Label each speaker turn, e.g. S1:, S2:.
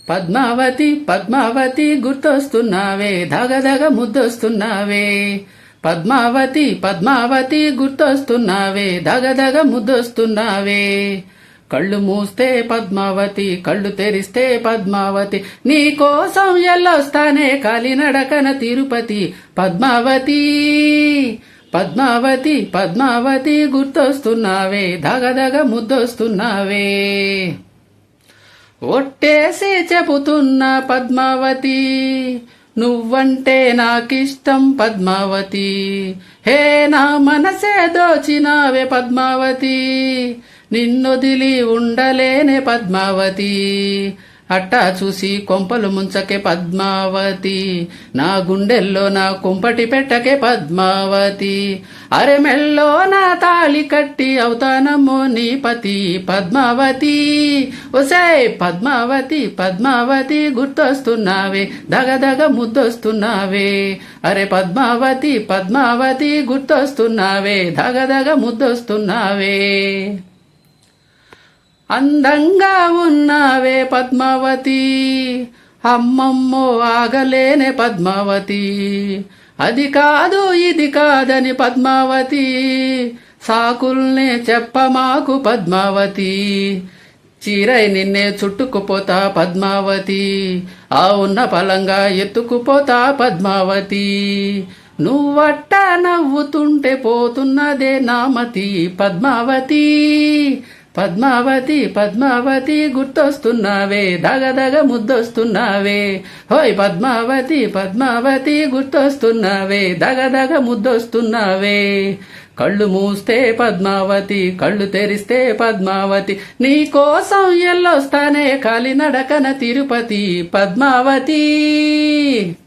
S1: పద్మావతి పద్మావతి గుర్తొస్తున్నావే ధగధగ ముద్దొస్తున్నావే. పద్మావతి పద్మావతి గుర్తొస్తున్నావే ధగధగ ముద్దొస్తున్నావే. కళ్ళు మూస్తే పద్మావతి, కళ్ళు తెరిస్తే పద్మావతి, నీ కోసం ఎల్లొస్తానే కాలినడకన తిరుపతి. పద్మావతి పద్మావతి పద్మావతి గుర్తొస్తున్నావే ధగధగ ముద్దొస్తున్నావే. ఒట్టేసి చెబుతున్నా పద్మావతి, నువ్వంటే నాకిష్టం పద్మావతి. హే నా మనసే దోచినావే పద్మావతి, నిన్నొదిలి ఉండలేనే పద్మావతి. అట్టా చూసి కొంపలు ముంచకే పద్మావతి, నా గుండెల్లో నా కుంపటి పెట్టకే పద్మావతి. అరె మెల్లో నా తాళి కట్టి అవుతానమ్మో నీ పతి. పద్మావతి ఒసే పద్మావతి పద్మావతి గుర్తొస్తున్నావే ధగధగ ముద్దొస్తున్నావే. అరే పద్మావతి పద్మావతి గుర్తొస్తున్నావే ధగధగ ముద్దొస్తున్నావే. అందంగా ఉన్నావే పద్మావతి, అమ్మమ్మో ఆగలేనే పద్మావతి. అది కాదు ఇది కాదని పద్మావతి, సాకుల్నే చెప్పమాకు పద్మావతి. చీరై నిన్నే చుట్టుకుపోతా పద్మావతి, ఆ ఉన్న పలంగా ఎత్తుకుపోతా పద్మావతి. నువ్వట్ట నవ్వుతుంటే పోతున్నదే నామతి. పద్మావతి పద్మావతి పద్మావతి గుర్తొస్తున్నావే ధగధగ ముద్దొస్తున్నావే. హోయ్ పద్మావతి పద్మావతి గుర్తొస్తున్నావే ధగధగ ముద్దొస్తున్నావే. కళ్ళు మూస్తే పద్మావతి, కళ్ళు తెరిస్తే పద్మావతి, నీ కోసం ఎల్లొస్తానే కాలినడకన తిరుపతి. పద్మావతి.